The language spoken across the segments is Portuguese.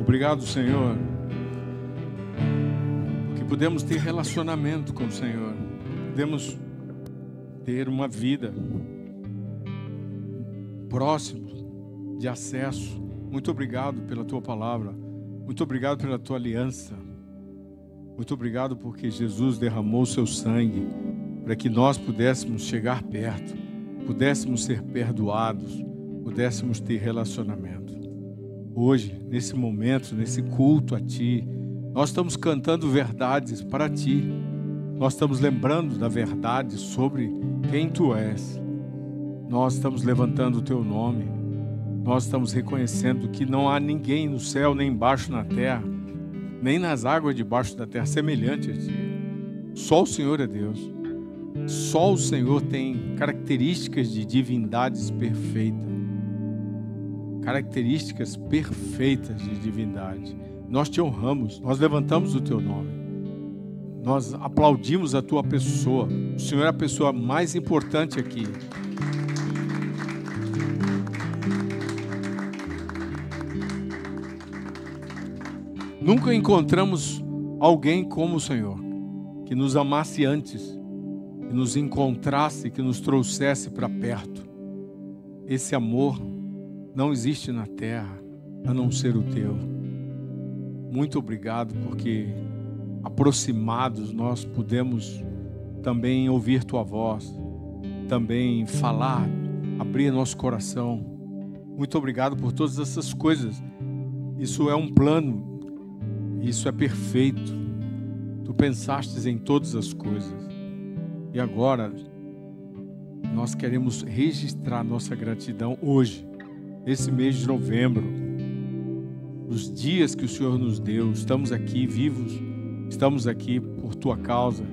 Obrigado, Senhor, porque podemos ter relacionamento com o Senhor, podemos ter uma vida próximo de acesso. Muito obrigado pela Tua palavra, muito obrigado pela Tua aliança, muito obrigado porque Jesus derramou o Seu sangue para que nós pudéssemos chegar perto, pudéssemos ser perdoados, pudéssemos ter relacionamento. Hoje, nesse momento, nesse culto a Ti, nós estamos cantando verdades para Ti. Nós estamos lembrando da verdade sobre quem Tu és. Nós estamos levantando o Teu nome. Nós estamos reconhecendo que não há ninguém no céu, nem embaixo na terra, nem nas águas debaixo da terra semelhante a Ti. Só o Senhor é Deus. Só o Senhor tem características de divindades perfeitas. Características perfeitas de divindade. Nós Te honramos, nós levantamos o Teu nome. Nós aplaudimos a Tua pessoa. O Senhor é a pessoa mais importante aqui. Nunca encontramos alguém como o Senhor, que nos amasse antes, que nos encontrasse, que nos trouxesse para perto. Esse amor não existe na terra, a não ser o Teu. Muito obrigado, porque aproximados nós podemos também ouvir Tua voz, também falar, abrir nosso coração. Muito obrigado por todas essas coisas. Isso é um plano, isso é perfeito. Tu pensastes em todas as coisas. E agora, nós queremos registrar nossa gratidão hoje, esse mês de novembro, os dias que o Senhor nos deu. Estamos aqui vivos, estamos aqui por Tua causa,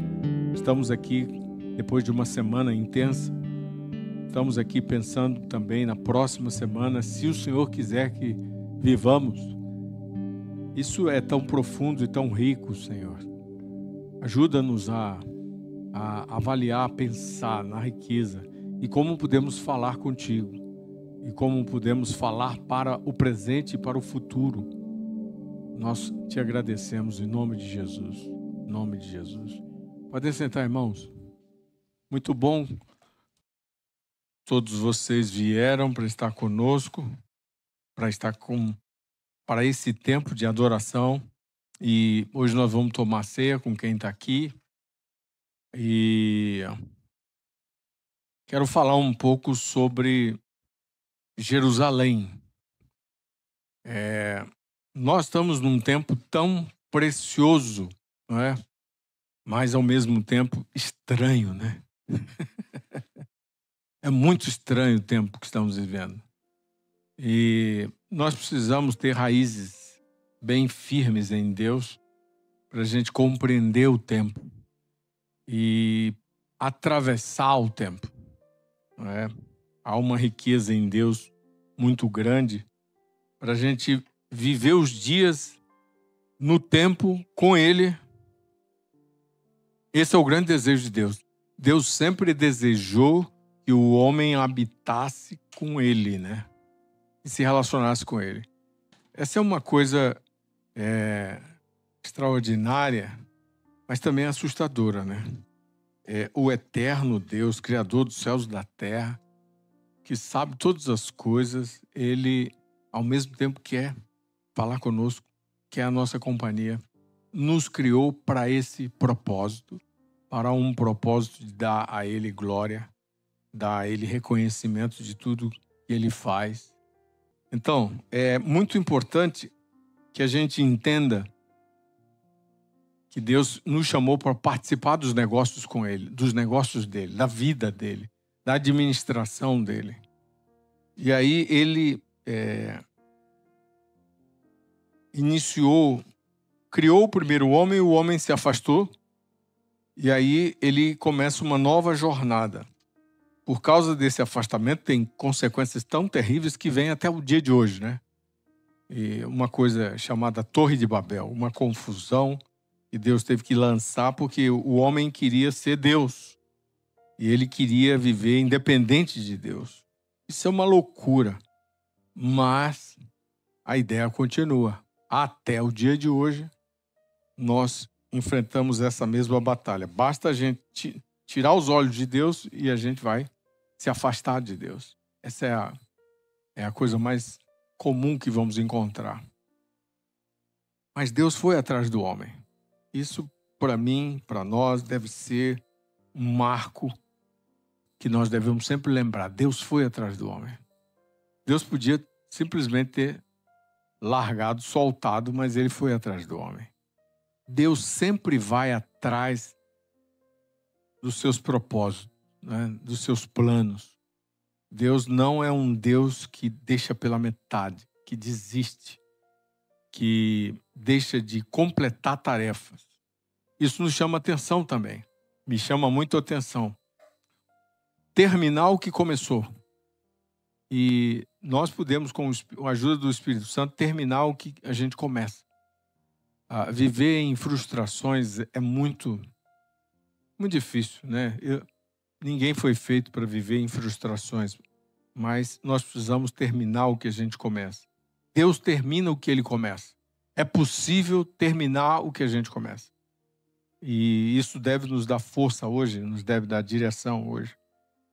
estamos aqui depois de uma semana intensa, estamos aqui pensando também na próxima semana, se o Senhor quiser que vivamos. Isso é tão profundo e tão rico, Senhor. Ajuda-nos a avaliar, a pensar na riqueza e como podemos falar contigo. E como podemos falar para o presente e para o futuro. Nós Te agradecemos em nome de Jesus. Em nome de Jesus. Podem sentar, irmãos. Muito bom. Todos vocês vieram para estar conosco, para esse tempo de adoração. E hoje nós vamos tomar ceia com quem está aqui. E quero falar um pouco sobre Jerusalém. Nós estamos num tempo tão precioso, não é? Mas ao mesmo tempo estranho, né? É muito estranho o tempo que estamos vivendo. E nós precisamos ter raízes bem firmes em Deus para a gente compreender o tempo e atravessar o tempo, não é? Há uma riqueza em Deus muito grande para a gente viver os dias no tempo com Ele. Esse é o grande desejo de Deus. Deus sempre desejou que o homem habitasse com Ele, né? E se relacionasse com Ele. Essa é uma coisa extraordinária, mas também assustadora, né? O eterno Deus, Criador dos céus e da terra, que sabe todas as coisas, Ele, ao mesmo tempo, quer falar conosco, quer a nossa companhia, nos criou para esse propósito, para um propósito de dar a Ele glória, dar a Ele reconhecimento de tudo que Ele faz. Então, é muito importante que a gente entenda que Deus nos chamou para participar dos negócios com Ele, dos negócios dEle, da vida dEle, da administração dele. E aí ele criou o primeiro homem, o homem se afastou, e aí ele começa uma nova jornada. Por causa desse afastamento, tem consequências tão terríveis que vêm até o dia de hoje, né? E uma coisa chamada Torre de Babel, uma confusão que Deus teve que lançar porque o homem queria ser Deus. E ele queria viver independente de Deus. Isso é uma loucura. Mas a ideia continua. até o dia de hoje, nós enfrentamos essa mesma batalha. Basta a gente tirar os olhos de Deus e a gente vai se afastar de Deus. Essa é a coisa mais comum que vamos encontrar. Mas Deus foi atrás do homem. Isso, para mim, para nós, deve ser um marco que nós devemos sempre lembrar. Deus foi atrás do homem. Deus podia simplesmente ter largado, soltado, mas ele foi atrás do homem. Deus sempre vai atrás dos seus propósitos, né? Dos seus planos. Deus não é um Deus que deixa pela metade, que desiste, que deixa de completar tarefas. Isso nos chama atenção também. Me chama muito a atenção. Terminar o que começou. E nós podemos, com a ajuda do Espírito Santo, terminar o que a gente começa. Viver em frustrações é muito difícil, né? Ninguém foi feito para viver em frustrações, mas nós precisamos terminar o que a gente começa. Deus termina o que ele começa. É possível terminar o que a gente começa. E isso deve nos dar força hoje, nos deve dar direção hoje.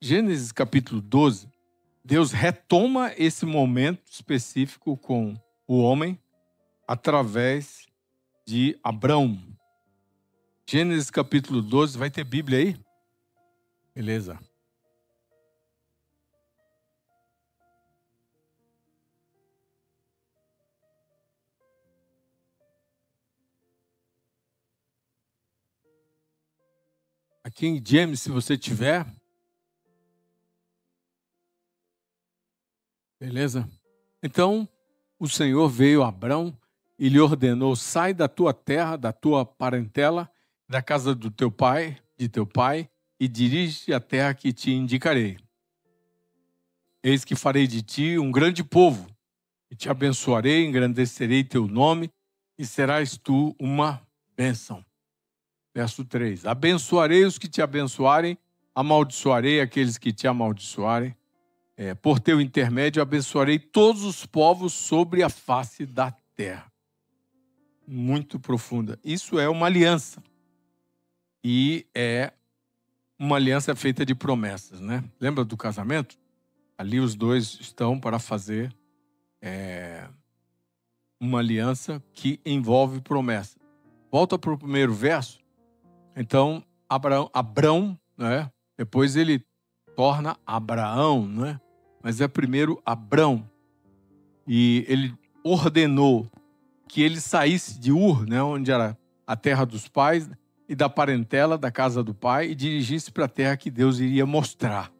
Gênesis capítulo 12, Deus retoma esse momento específico com o homem através de Abrão. Gênesis capítulo 12, vai ter Bíblia aí? Beleza. Aqui em James, se você tiver. Beleza? Então, o Senhor veio a Abrão e lhe ordenou: sai da tua terra, da tua parentela, da casa do teu pai, e dirige-te à terra que te indicarei. Eis que farei de ti um grande povo, e te abençoarei, engrandecerei teu nome, e serás tu uma bênção. Verso 3. Abençoarei os que te abençoarem, amaldiçoarei aqueles que te amaldiçoarem. Por teu intermédio abençoarei todos os povos sobre a face da terra. Muito profunda. Isso é uma aliança. E é uma aliança feita de promessas, né? Lembra do casamento? Ali os dois estão para fazer uma aliança que envolve promessa. Volta para o primeiro verso. Então, Abrão, né? Depois ele torna Abraão, né? Mas é primeiro Abrão. E ele ordenou que ele saísse de Ur, né? Onde era a terra dos pais, e da parentela, da casa do pai, e dirigisse para a terra que Deus iria mostrar.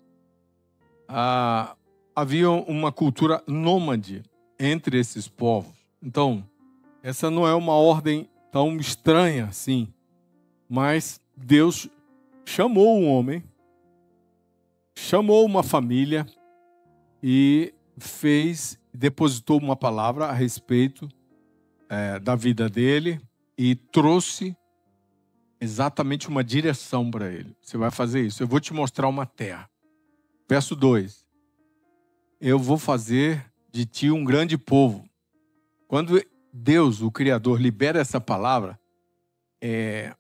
Havia uma cultura nômade entre esses povos. Então, essa não é uma ordem tão estranha assim. Mas Deus chamou um homem, chamou uma família e depositou uma palavra a respeito da vida dele e trouxe exatamente uma direção para ele. Você vai fazer isso. Eu vou te mostrar uma terra. Verso 2. Eu vou fazer de ti um grande povo. Quando Deus, o Criador, libera essa palavra, é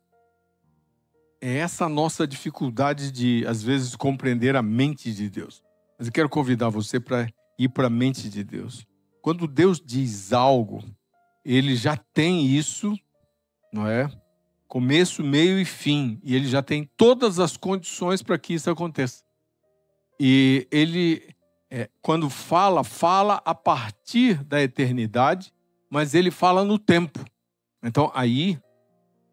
essa a nossa dificuldade de, às vezes, compreender a mente de Deus. Mas eu quero convidar você para ir para a mente de Deus. Quando Deus diz algo, ele já tem isso, não é? Começo, meio e fim. E ele já tem todas as condições para que isso aconteça. E ele, quando fala a partir da eternidade, mas ele fala no tempo. Então, aí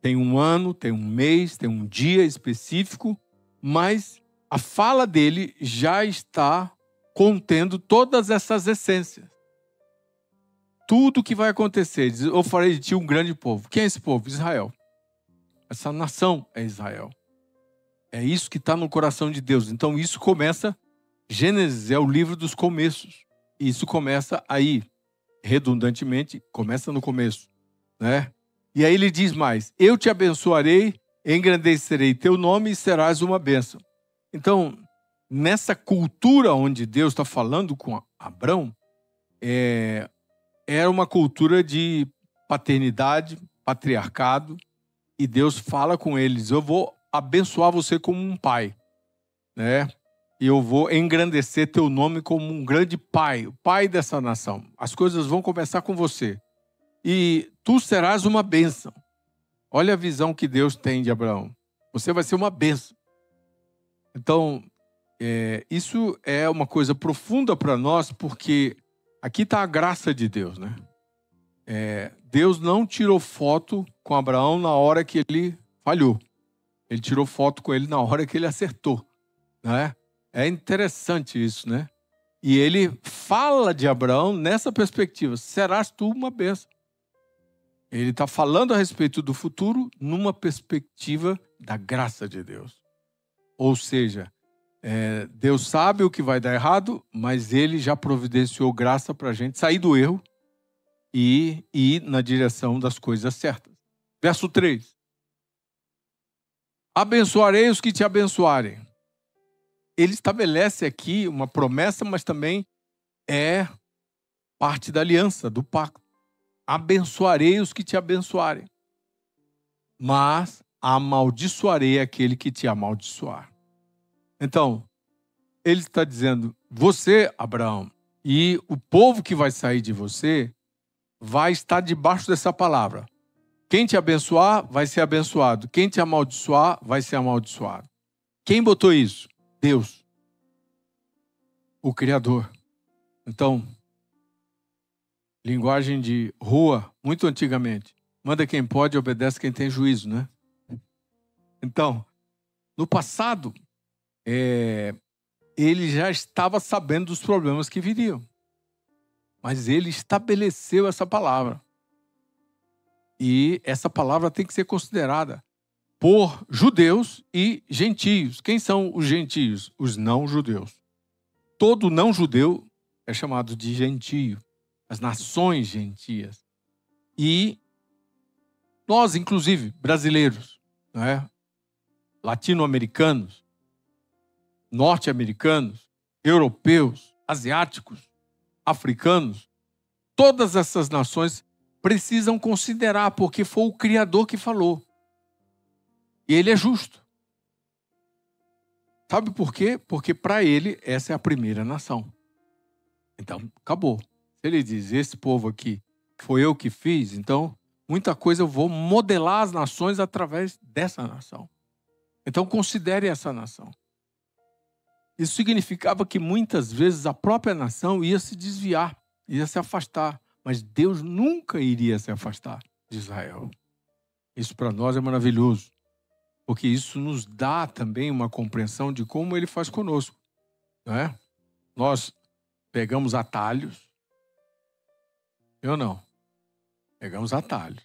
tem um ano, tem um mês, tem um dia específico, mas a fala dele já está contendo todas essas essências. Tudo que vai acontecer. Diz: eu farei de ti um grande povo. Quem é esse povo? Israel. Essa nação é Israel. É isso que está no coração de Deus. Então isso começa, Gênesis é o livro dos começos. Isso começa aí, redundantemente, começa no começo, né? E aí ele diz mais: eu te abençoarei, engrandecerei teu nome e serás uma bênção. Então, nessa cultura onde Deus está falando com Abrão, era uma cultura de paternidade, patriarcado, e Deus fala com eles: eu vou abençoar você como um pai, né? E eu vou engrandecer teu nome como um grande pai, o pai dessa nação. As coisas vão começar com você. E tu serás uma bênção. Olha a visão que Deus tem de Abraão. Você vai ser uma bênção. Então, isso é uma coisa profunda para nós, porque aqui está a graça de Deus, né? Deus não tirou foto com Abraão na hora que ele falhou. Ele tirou foto com ele na hora que ele acertou, né? É interessante isso, né? E ele fala de Abraão nessa perspectiva: serás tu uma bênção. Ele está falando a respeito do futuro numa perspectiva da graça de Deus. Ou seja, Deus sabe o que vai dar errado, mas ele já providenciou graça para a gente sair do erro e ir na direção das coisas certas. Verso 3. Abençoarei os que te abençoarem. Ele estabelece aqui uma promessa, mas também é parte da aliança, do pacto. Abençoarei os que te abençoarem, mas amaldiçoarei aquele que te amaldiçoar. Então, ele está dizendo: você, Abraão, e o povo que vai sair de você vai estar debaixo dessa palavra. Quem te abençoar vai ser abençoado. Quem te amaldiçoar vai ser amaldiçoado. Quem botou isso? Deus, o Criador. Então, linguagem de rua, muito antigamente: manda quem pode, obedece quem tem juízo, né? Então, no passado, ele já estava sabendo dos problemas que viriam. Mas ele estabeleceu essa palavra. E essa palavra tem que ser considerada por judeus e gentios. Quem são os gentios? Os não-judeus. Todo não-judeu é chamado de gentio. As nações gentias. E nós, inclusive, brasileiros, não é? Latino-americanos, norte-americanos, europeus, asiáticos, africanos, todas essas nações precisam considerar, porque foi o Criador que falou. E ele é justo. Sabe por quê? Porque para ele essa é a primeira nação. Então, acabou. Se ele diz: esse povo aqui foi eu que fiz, então muita coisa eu vou modelar as nações através dessa nação. Então, considere essa nação. Isso significava que muitas vezes a própria nação ia se desviar, ia se afastar. Mas Deus nunca iria se afastar de Israel. Isso para nós é maravilhoso, porque isso nos dá também uma compreensão de como ele faz conosco, não é? Nós pegamos atalhos, eu não. Pegamos atalhos.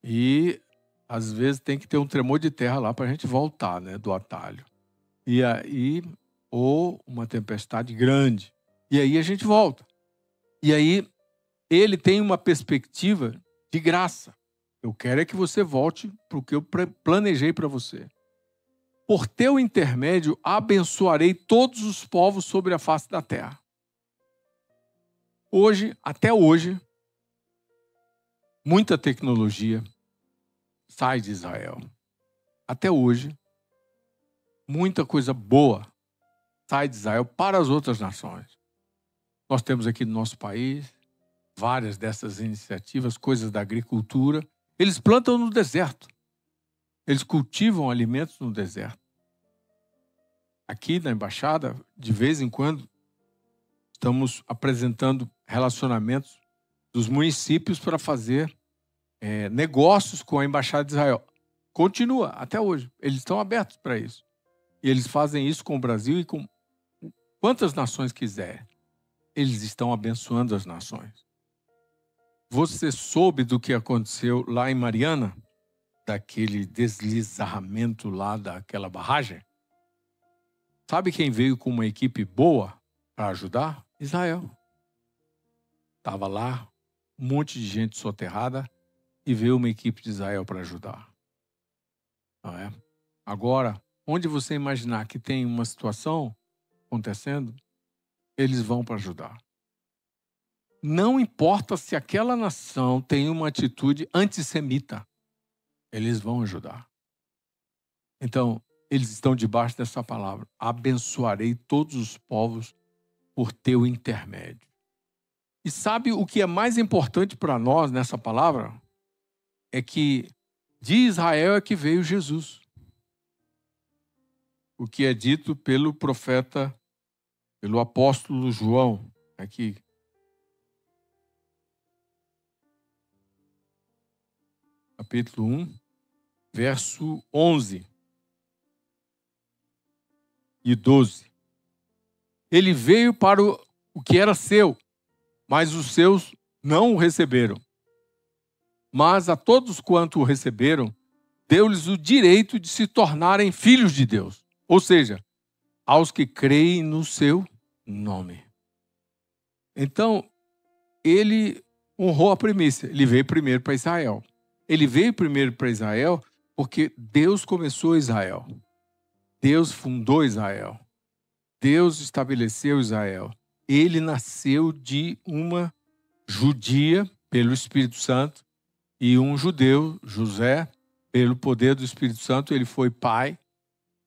E às vezes tem que ter um tremor de terra lá para a gente voltar, né, do atalho. E aí, ou uma tempestade grande. E aí a gente volta. E aí ele tem uma perspectiva de graça. Eu quero é que você volte para o que eu planejei para você. Por teu intermédio, abençoarei todos os povos sobre a face da terra. Hoje, até hoje, muita tecnologia sai de Israel. Até hoje, muita coisa boa sai de Israel para as outras nações. Nós temos aqui no nosso país várias dessas iniciativas, coisas da agricultura. Eles plantam no deserto. Eles cultivam alimentos no deserto. Aqui na embaixada, de vez em quando, estamos apresentando relacionamentos dos municípios para fazer negócios com a embaixada de Israel. Continua até hoje. Eles estão abertos para isso. E eles fazem isso com o Brasil e com quantas nações quiserem. Eles estão abençoando as nações. Você soube do que aconteceu lá em Mariana? Daquele deslizamento lá daquela barragem? Sabe quem veio com uma equipe boa para ajudar? Israel. Estava lá, um monte de gente soterrada e veio uma equipe de Israel para ajudar. Não é? Agora, onde você imaginar que tem uma situação acontecendo, eles vão para ajudar. não importa se aquela nação tem uma atitude antissemita, eles vão ajudar. Então, eles estão debaixo dessa palavra: abençoarei todos os povos por teu intermédio. E sabe o que é mais importante para nós nessa palavra? É que de Israel é que veio Jesus. O que é dito pelo profeta, pelo apóstolo João, aqui. Capítulo 1, verso 11 e 12. Ele veio para o que era seu, mas os seus não o receberam. Mas a todos quanto o receberam, deu-lhes o direito de se tornarem filhos de Deus. Ou seja, aos que creem no seu nome. Então, ele honrou a primícia. Ele veio primeiro para Israel. Ele veio primeiro para Israel porque Deus começou Israel. Deus fundou Israel. Deus estabeleceu Israel. Ele nasceu de uma judia pelo Espírito Santo e um judeu, José, pelo poder do Espírito Santo. Ele foi pai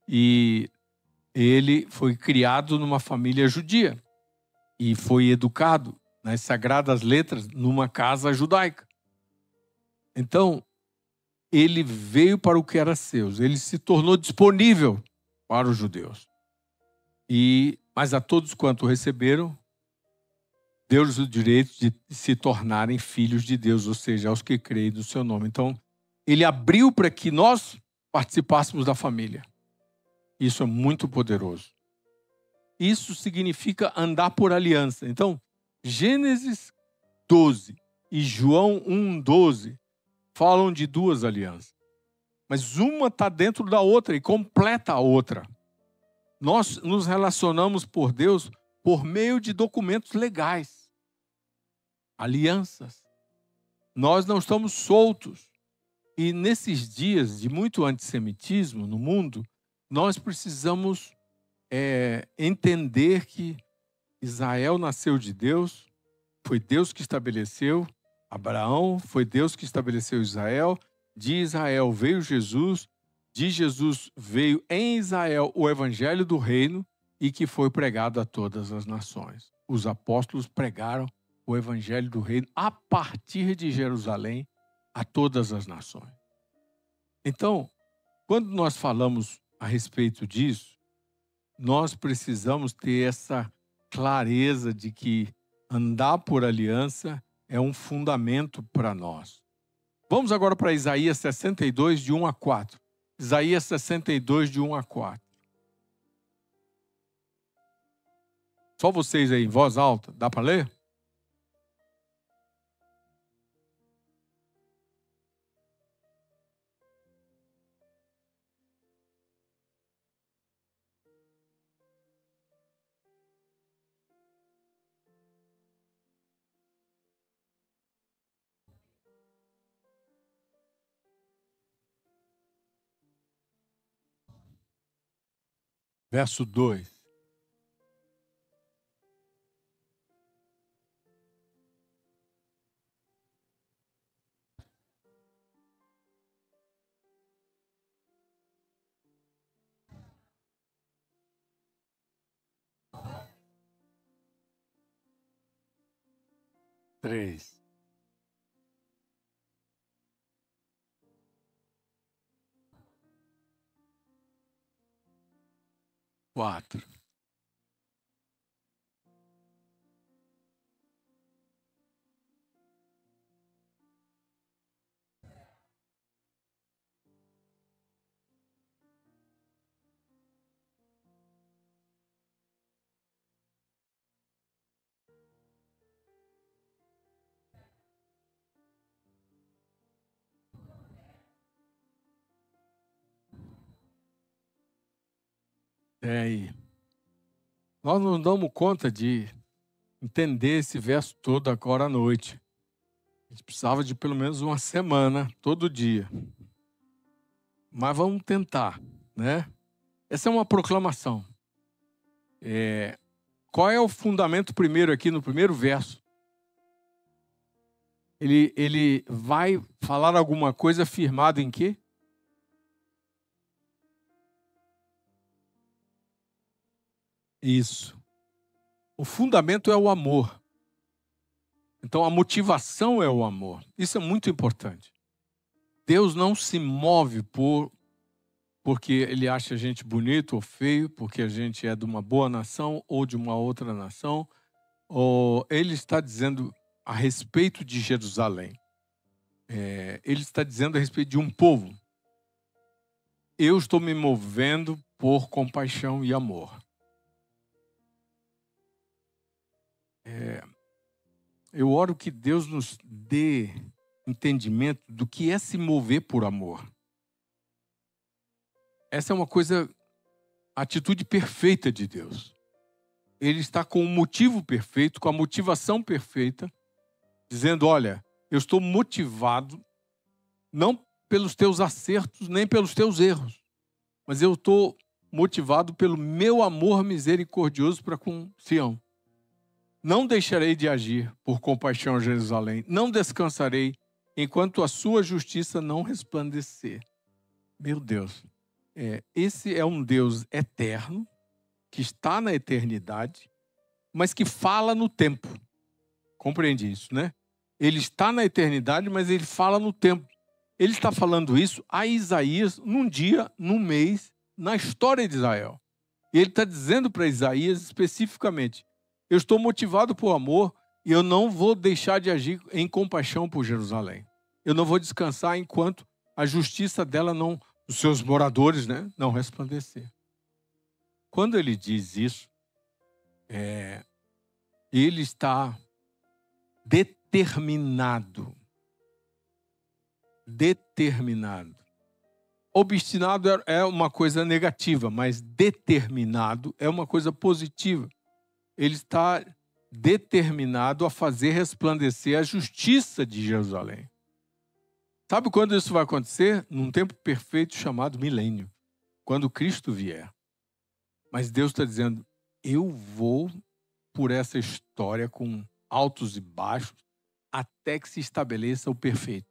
e ele foi criado numa família judia e foi educado nas sagradas letras numa casa judaica. Então, ele veio para o que era seu. Ele se tornou disponível para os judeus. Mas a todos quanto receberam, deu-lhes o direito de se tornarem filhos de Deus, ou seja, aos que creem no seu nome. Então, ele abriu para que nós participássemos da família. Isso é muito poderoso. Isso significa andar por aliança. Então, Gênesis 12 e João 1,12 falam de duas alianças. Mas uma está dentro da outra e completa a outra. Nós nos relacionamos por Deus por meio de documentos legais. Alianças. Nós não estamos soltos. E nesses dias de muito antissemitismo no mundo, nós precisamos entender que Israel nasceu de Deus, foi Deus que estabeleceu Abraão, foi Deus que estabeleceu Israel, de Israel veio Jesus, de Jesus veio em Israel o evangelho do reino e que foi pregado a todas as nações. Os apóstolos pregaram o evangelho do reino a partir de Jerusalém a todas as nações. Então, quando nós falamos a respeito disso, nós precisamos ter essa clareza de que andar por aliança é um fundamento para nós. Vamos agora para Isaías 62, de 1 a 4. Isaías 62, de 1 a 4. Só vocês aí, em voz alta. Dá para ler? Verso 2. Três. 4. Aí. Nós não damos conta de entender esse verso todo agora à noite. A gente precisava de pelo menos uma semana, todo dia. Mas vamos tentar, né? Essa é uma proclamação. Qual é o fundamento primeiro aqui no primeiro verso? Ele vai falar alguma coisa firmado em quê? Isso. O fundamento é o amor. Então, a motivação é o amor. Isso é muito importante. Deus não se move porque Ele acha a gente bonito ou feio, porque a gente é de uma boa nação ou de uma outra nação. Ou Ele está dizendo a respeito de Jerusalém. Ele está dizendo a respeito de um povo. Eu estou me movendo por compaixão e amor. Eu oro que Deus nos dê entendimento do que é se mover por amor. Essa é uma coisa, atitude perfeita de Deus. Ele está com o motivo perfeito, com a motivação perfeita, dizendo, olha, eu estou motivado não pelos teus acertos, nem pelos teus erros, mas eu estou motivado pelo meu amor misericordioso para com Sião. Não deixarei de agir por compaixão a Jerusalém. Não descansarei enquanto a sua justiça não resplandecer. Meu Deus, esse é um Deus eterno, que está na eternidade, mas que fala no tempo. Compreende isso, né? Ele está na eternidade, mas ele fala no tempo. Ele está falando isso a Isaías num dia, num mês, na história de Israel. E ele está dizendo para Isaías especificamente, eu estou motivado por amor e eu não vou deixar de agir em compaixão por Jerusalém. Eu não vou descansar enquanto a justiça dela não, os seus moradores, né, não resplandecer. Quando ele diz isso, ele está determinado. Determinado. Obstinado é uma coisa negativa, mas determinado é uma coisa positiva. Ele está determinado a fazer resplandecer a justiça de Jerusalém. Sabe quando isso vai acontecer? Num tempo perfeito chamado milênio, quando Cristo vier. Mas Deus está dizendo, eu vou por essa história com altos e baixos até que se estabeleça o perfeito.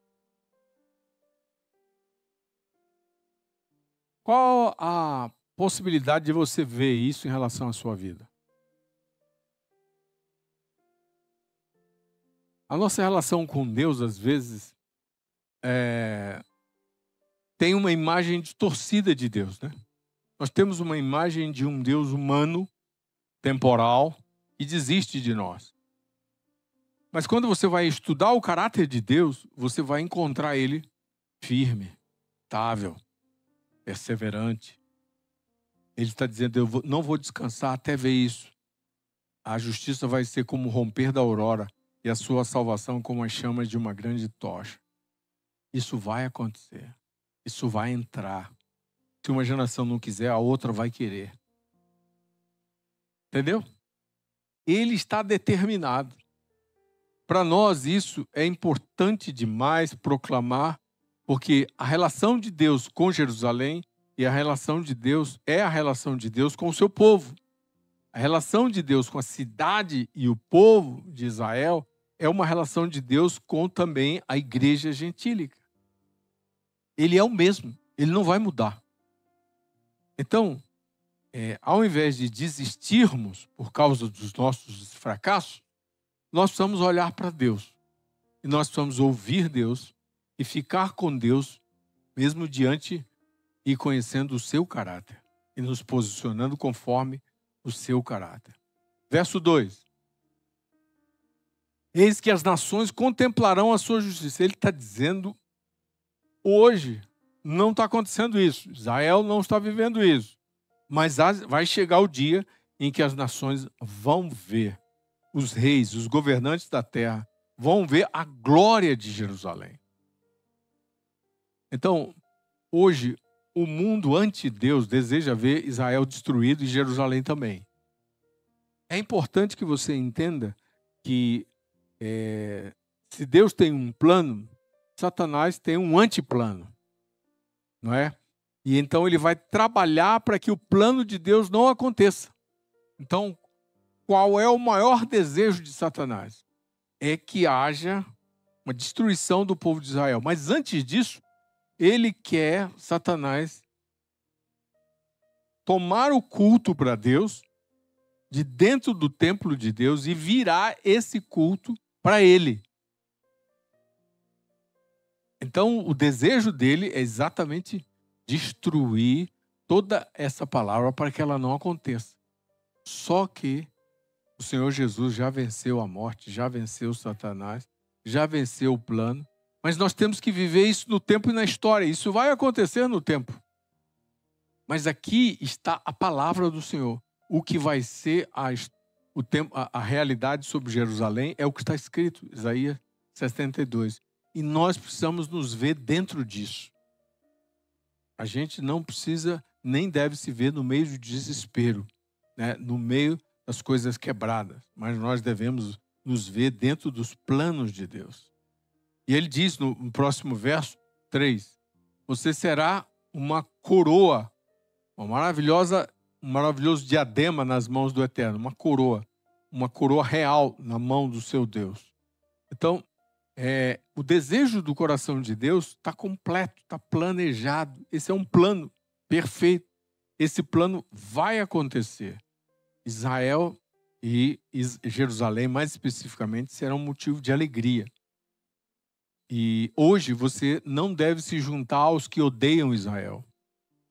Qual a possibilidade de você ver isso em relação à sua vida? A nossa relação com Deus, às vezes, tem uma imagem distorcida de Deus, né? Nós temos uma imagem de um Deus humano, temporal, que desiste de nós. Mas quando você vai estudar o caráter de Deus, você vai encontrar Ele firme, estável, perseverante. Ele está dizendo, não vou descansar até ver isso. A justiça vai ser como o romper da aurora e a sua salvação como as chamas de uma grande tocha. Isso vai acontecer. Isso vai entrar. Se uma geração não quiser, a outra vai querer. Entendeu? Ele está determinado. Para nós isso é importante demais proclamar, porque a relação de Deus com Jerusalém e a relação de Deus é a relação de Deus com o seu povo. A relação de Deus com a cidade e o povo de Israel é uma relação de Deus com também a igreja gentílica. Ele é o mesmo, ele não vai mudar. Então, ao invés de desistirmos por causa dos nossos fracassos, nós precisamos olhar para Deus. E nós precisamos ouvir Deus e ficar com Deus, mesmo diante e conhecendo o seu caráter. E nos posicionando conforme o seu caráter. Verso 2. Eis que as nações contemplarão a sua justiça. Ele está dizendo, hoje não está acontecendo isso. Israel não está vivendo isso. Mas vai chegar o dia em que as nações vão ver, os reis, os governantes da terra, vão ver a glória de Jerusalém. Então, hoje, o mundo anti-Deus deseja ver Israel destruído e Jerusalém também. É importante que você entenda que se Deus tem um plano, Satanás tem um antiplano, não é? E então ele vai trabalhar para que o plano de Deus não aconteça. Então, qual é o maior desejo de Satanás? É que haja uma destruição do povo de Israel. Mas antes disso, Satanás, tomar o culto para Deus, de dentro do templo de Deus, e virar esse culto para ele. Então, o desejo dele é exatamente destruir toda essa palavra para que ela não aconteça. Só que o Senhor Jesus já venceu a morte, já venceu Satanás, já venceu o plano, mas nós temos que viver isso no tempo e na história. Isso vai acontecer no tempo. Mas aqui está a palavra do Senhor. O que vai ser a realidade sobre Jerusalém é o que está escrito, Isaías 62. E nós precisamos nos ver dentro disso. A gente não precisa, nem deve se ver no meio do desespero, né? No meio das coisas quebradas. Mas nós devemos nos ver dentro dos planos de Deus. E ele diz no próximo verso 3, você será uma coroa, um maravilhoso diadema nas mãos do Eterno, uma coroa real na mão do seu Deus. Então, o desejo do coração de Deus está completo, está planejado. Esse é um plano perfeito. Esse plano vai acontecer. Israel e Jerusalém, mais especificamente, serão motivo de alegria. E hoje você não deve se juntar aos que odeiam Israel.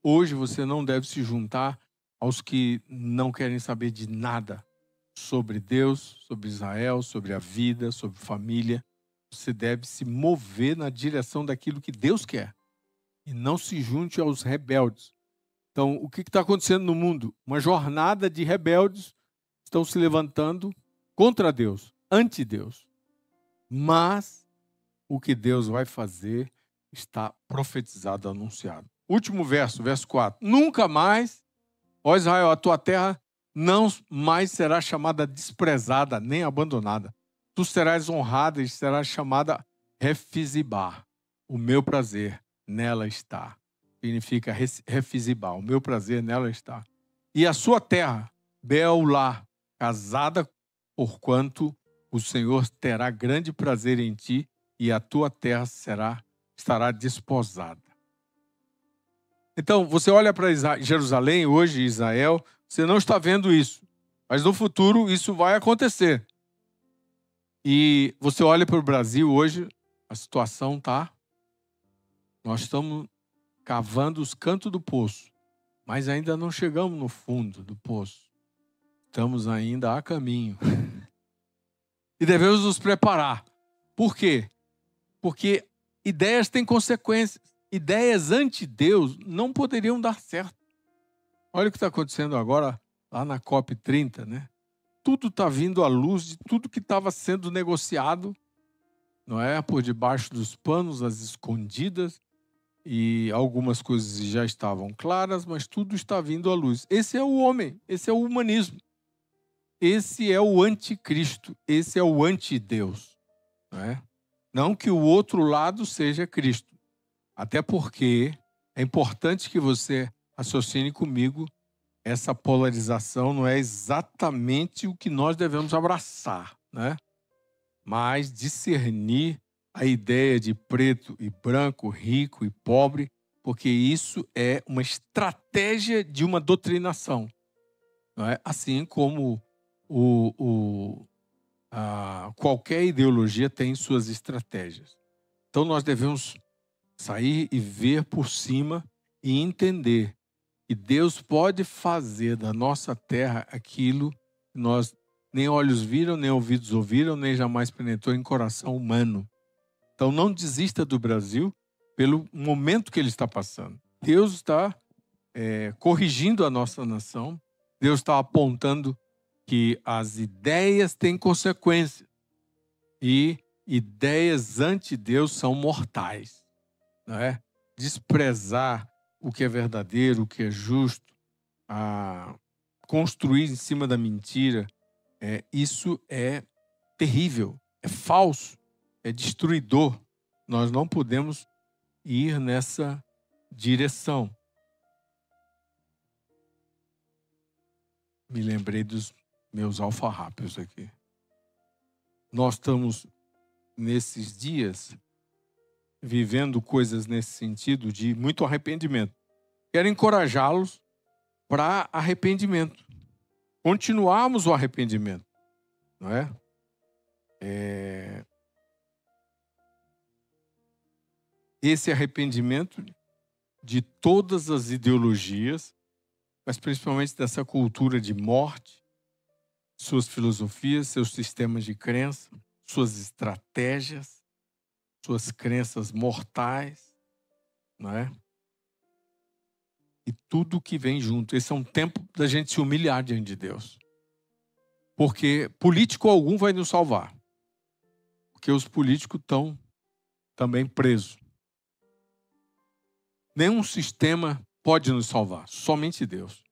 Hoje você não deve se juntar aos que não querem saber de nada sobre Deus, sobre Israel, sobre a vida, sobre família. Você deve se mover na direção daquilo que Deus quer. E não se junte aos rebeldes. Então, o que está acontecendo no mundo? Uma jornada de rebeldes estão se levantando contra Deus, anti-Deus. Mas o que Deus vai fazer está profetizado, anunciado. Último verso, verso 4. Nunca mais, ó Israel, a tua terra não mais será chamada desprezada, nem abandonada. Tu serás honrada e serás chamada Refizibá. O meu prazer nela está. Significa Refizibá. O meu prazer nela está. E a sua terra, Beulá, casada, porquanto o Senhor terá grande prazer em ti e a tua terra estará desposada. Então, você olha para Jerusalém hoje, Israel, você não está vendo isso. Mas no futuro isso vai acontecer. E você olha para o Brasil hoje, a situação está... Nós estamos cavando os cantos do poço, mas ainda não chegamos no fundo do poço. Estamos ainda a caminho. E devemos nos preparar. Por quê? Porque ideias têm consequências. Ideias anti-Deus não poderiam dar certo. Olha o que está acontecendo agora lá na COP30, né? Tudo está vindo à luz de tudo que estava sendo negociado, não é? Por debaixo dos panos, às escondidas, e algumas coisas já estavam claras, mas tudo está vindo à luz. Esse é o homem, esse é o humanismo. Esse é o anticristo, esse é o antideus, não é? Não que o outro lado seja Cristo. Até porque é importante que você raciocine comigo, essa polarização não é exatamente o que nós devemos abraçar, né? Mas discernir a ideia de preto e branco, rico e pobre, porque isso é uma estratégia de uma doutrinação, não é? Assim como qualquer ideologia tem suas estratégias. Então nós devemos sair e ver por cima e entender que Deus pode fazer da nossa terra aquilo que nós nem olhos viram, nem ouvidos ouviram, nem jamais penetrou em coração humano. Então não desista do Brasil pelo momento que ele está passando. Deus está corrigindo a nossa nação. Deus está apontando que as ideias têm consequências. E ideias anti-Deus são mortais. Não é? Desprezar o que é verdadeiro, o que é justo, construir em cima da mentira, isso é terrível, é falso, é destruidor. Nós não podemos ir nessa direção. Me lembrei dos meus alfarrápios aqui. Nós estamos nesses dias, vivendo coisas nesse sentido de muito arrependimento. Quero encorajá-los para arrependimento. Continuarmos o arrependimento, não é? Esse arrependimento de todas as ideologias, mas principalmente dessa cultura de morte, suas filosofias, seus sistemas de crença, suas estratégias, suas crenças mortais, não é? E tudo que vem junto. Esse é um tempo da gente se humilhar diante de Deus. Porque político algum vai nos salvar. Porque os políticos estão também presos. Nenhum sistema pode nos salvar. Somente Deus.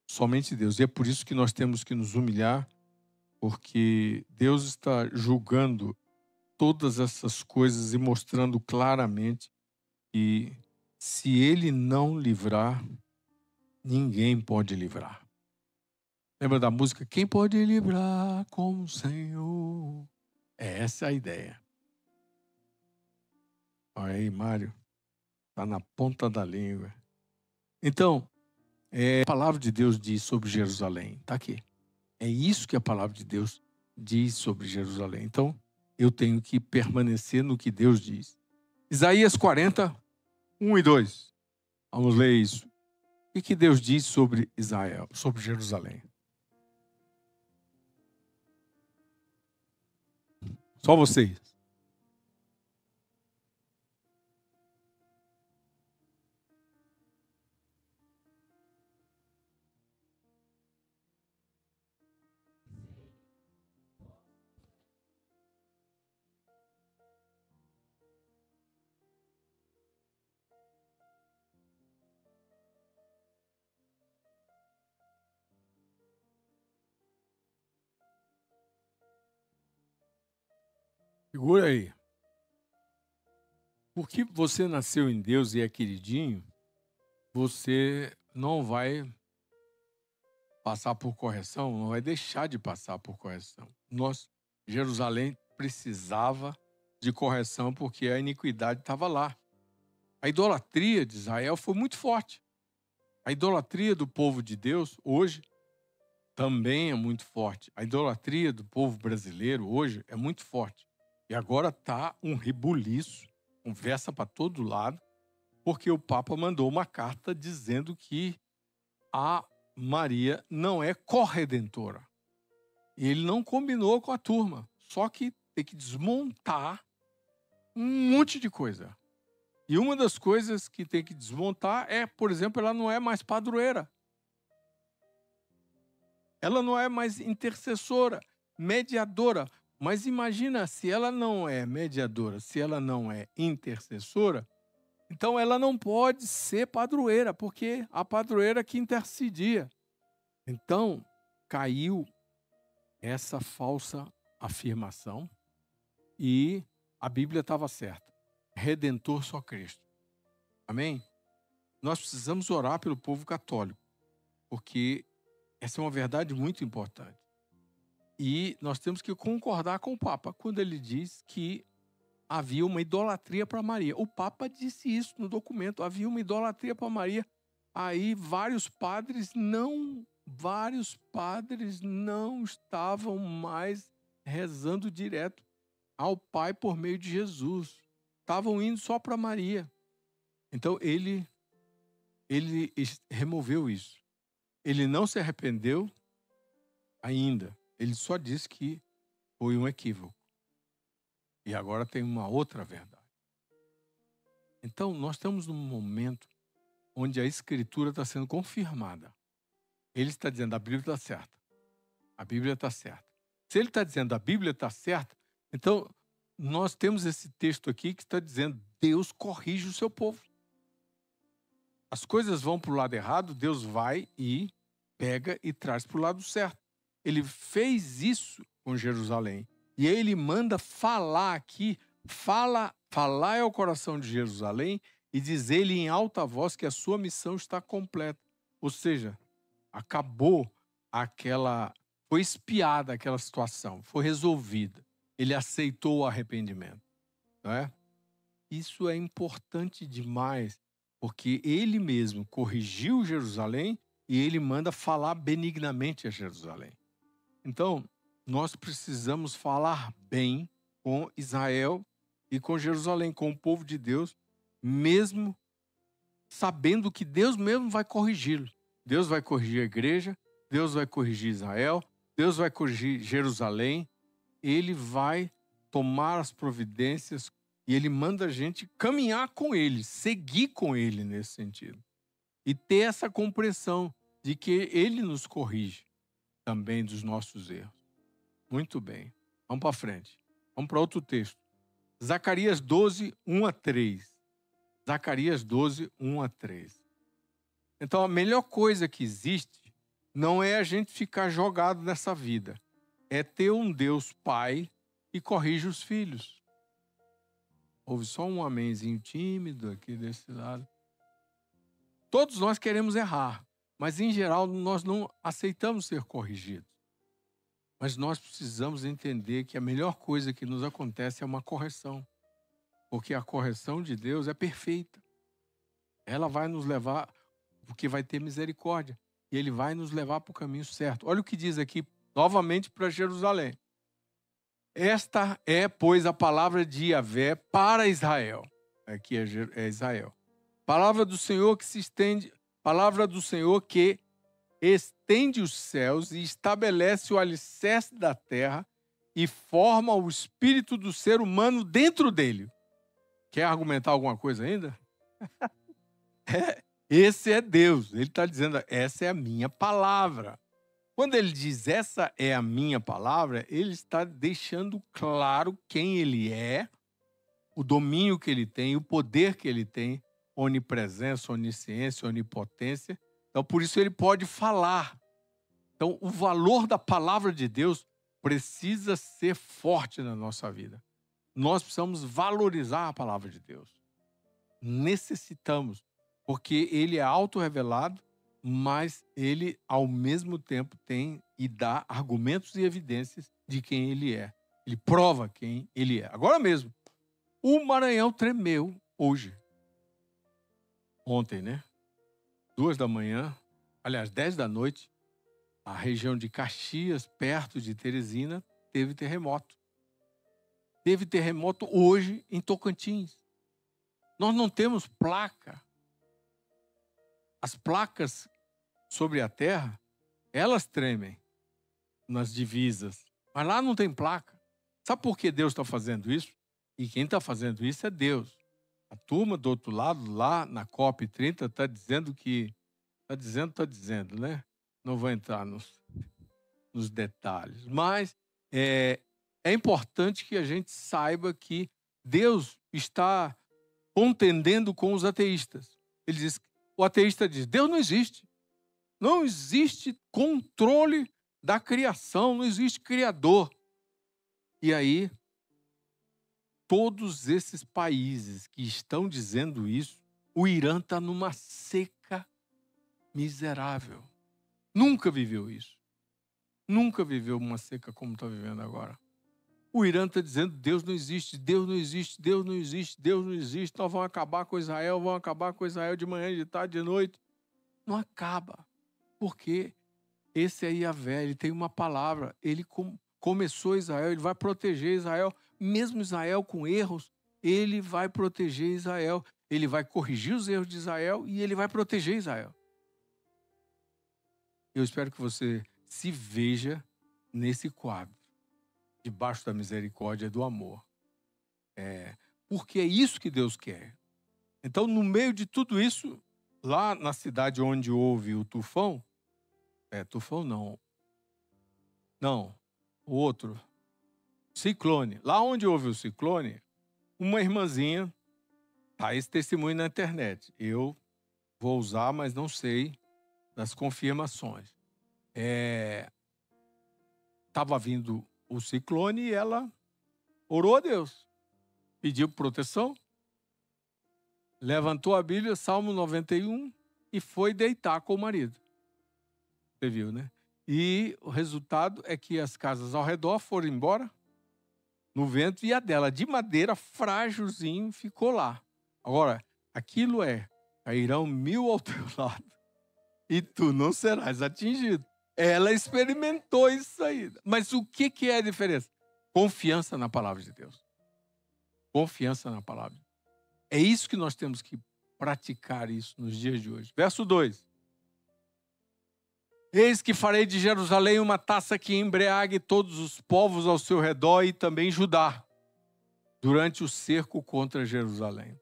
Somente Deus. E é por isso que nós temos que nos humilhar, porque Deus está julgando todas essas coisas e mostrando claramente que se Ele não livrar, ninguém pode livrar. Lembra da música? Quem pode livrar como o Senhor? Essa é a ideia. Olha aí, Mário. Está na ponta da língua. Então, a palavra de Deus diz sobre Jerusalém. Está aqui. É isso que a palavra de Deus diz sobre Jerusalém. Então, eu tenho que permanecer no que Deus diz. Isaías 40, 1 e 2. Vamos ler isso. O que Deus diz sobre Israel, sobre Jerusalém? Só vocês. Segura aí. Porque você nasceu em Deus e é queridinho, você não vai passar por correção, não vai deixar de passar por correção. Jerusalém precisava de correção porque a iniquidade estava lá. A idolatria de Israel foi muito forte. A idolatria do povo de Deus hoje também é muito forte. A idolatria do povo brasileiro hoje é muito forte. E agora está um rebuliço, conversa para todo lado, porque o Papa mandou uma carta dizendo que a Maria não é corredentora. E ele não combinou com a turma. Só que tem que desmontar um monte de coisa. E uma das coisas que tem que desmontar é, por exemplo, ela não é mais padroeira. Ela não é mais intercessora, mediadora. Mas imagina, se ela não é mediadora, se ela não é intercessora, então ela não pode ser padroeira, porque a padroeira que intercedia. Então, caiu essa falsa afirmação e a Bíblia estava certa. Redentor só Cristo. Amém? Nós precisamos orar pelo povo católico, porque essa é uma verdade muito importante. E nós temos que concordar com o Papa quando ele diz que havia uma idolatria para Maria. O Papa disse isso no documento, havia uma idolatria para Maria. Aí vários padres não estavam mais rezando direto ao Pai por meio de Jesus. Estavam indo só para Maria. Então ele removeu isso. Ele não se arrependeu ainda. Ele só disse que foi um equívoco. E agora tem uma outra verdade. Então, nós estamos num momento onde a Escritura está sendo confirmada. Ele está dizendo, a Bíblia está certa. A Bíblia está certa. Se ele está dizendo, a Bíblia está certa, então, nós temos esse texto aqui que está dizendo, Deus corrige o seu povo. As coisas vão para o lado errado, Deus vai e pega e traz para o lado certo. Ele fez isso com Jerusalém. E aí ele manda falar aqui, falar ao coração de Jerusalém e dizer-lhe em alta voz que a sua missão está completa. Ou seja, acabou foi espiada aquela situação, foi resolvida. ele aceitou o arrependimento, não é? Isso é importante demais, porque ele mesmo corrigiu Jerusalém e ele manda falar benignamente a Jerusalém. Então, nós precisamos falar bem com Israel e com Jerusalém, com o povo de Deus, mesmo sabendo que Deus mesmo vai corrigi-lo. Deus vai corrigir a igreja, Deus vai corrigir Israel, Deus vai corrigir Jerusalém, ele vai tomar as providências e ele manda a gente caminhar com ele, seguir com ele nesse sentido. E ter essa compreensão de que ele nos corrige também dos nossos erros. Muito bem. Vamos para frente. Vamos para outro texto. Zacarias 12, 1 a 3. Zacarias 12, 1 a 3. Então, a melhor coisa que existe não é a gente ficar jogado nessa vida. É ter um Deus Pai que corrige os filhos. Houve só um amenzinho tímido aqui desse lado. Todos nós queremos errar, mas em geral nós não aceitamos ser corrigidos. Mas nós precisamos entender que a melhor coisa que nos acontece é uma correção. Porque a correção de Deus é perfeita. Ela vai nos levar, porque vai ter misericórdia. E ele vai nos levar para o caminho certo. Olha o que diz aqui, novamente para Jerusalém. Esta é, pois, a palavra de Yahvé para Israel. Aqui é Israel. Palavra do Senhor que se estende, palavra do Senhor que estende os céus e estabelece o alicerce da terra e forma o espírito do ser humano dentro dele. Quer argumentar alguma coisa ainda? Esse é Deus. Ele está dizendo, essa é a minha palavra. Quando ele diz, essa é a minha palavra, ele está deixando claro quem ele é, o domínio que ele tem, o poder que ele tem, onipresença, onisciência, onipotência. Então, por isso ele pode falar. Então, o valor da palavra de Deus precisa ser forte na nossa vida. Nós precisamos valorizar a palavra de Deus. Necessitamos, porque ele é autorrevelado, mas ele, ao mesmo tempo, tem e dá argumentos e evidências de quem ele é. Ele prova quem ele é. Agora mesmo, o Maranhão tremeu hoje. Ontem, né? 2 da manhã, aliás, 10 da noite, a região de Caxias, perto de Teresina, teve terremoto. Teve terremoto hoje em Tocantins. Nós não temos placa. As placas sobre a terra, elas tremem nas divisas. Mas lá não tem placa. Sabe por que Deus está fazendo isso? E quem está fazendo isso é Deus. A turma do outro lado, lá na COP30, está dizendo que... Está dizendo, né? Não vou entrar nos detalhes. Mas é importante que a gente saiba que Deus está contendendo com os ateístas. Ele diz, o ateísta diz, Deus não existe. Não existe controle da criação, não existe criador. E aí, todos esses países que estão dizendo isso, o Irã está numa seca miserável. Nunca viveu isso. Nunca viveu uma seca como está vivendo agora. O Irã está dizendo, Deus não existe, Deus não existe, Deus não existe, Deus não existe. Nós vamos acabar com Israel, vamos acabar com Israel de manhã, de tarde, de noite. Não acaba. Porque esse é Yahvé, ele tem uma palavra. Ele começou Israel, ele vai proteger Israel. Mesmo Israel com erros, ele vai proteger Israel. Ele vai corrigir os erros de Israel e ele vai proteger Israel. Eu espero que você se veja nesse quadro, debaixo da misericórdia e do amor. Porque é isso que Deus quer. Então, no meio de tudo isso, lá na cidade onde houve o tufão, tufão não. Não, o outro, ciclone. Lá onde houve o ciclone, uma irmãzinha, tá esse testemunho na internet. Eu vou usar, mas não sei das confirmações. Estava vindo o ciclone e ela orou a Deus, pediu proteção, levantou a Bíblia, Salmo 91, e foi deitar com o marido. Você viu, né? E o resultado é que as casas ao redor foram embora, no vento, e a dela, de madeira, frágilzinho, ficou lá. Agora, aquilo cairão 1000 ao teu lado, e tu não serás atingido. Ela experimentou isso aí. Mas o que é a diferença? Confiança na palavra de Deus. Confiança na palavra. É isso que nós temos que praticar isso nos dias de hoje. Verso 2. Eis que farei de Jerusalém uma taça que embriague todos os povos ao seu redor e também Judá, durante o cerco contra Jerusalém.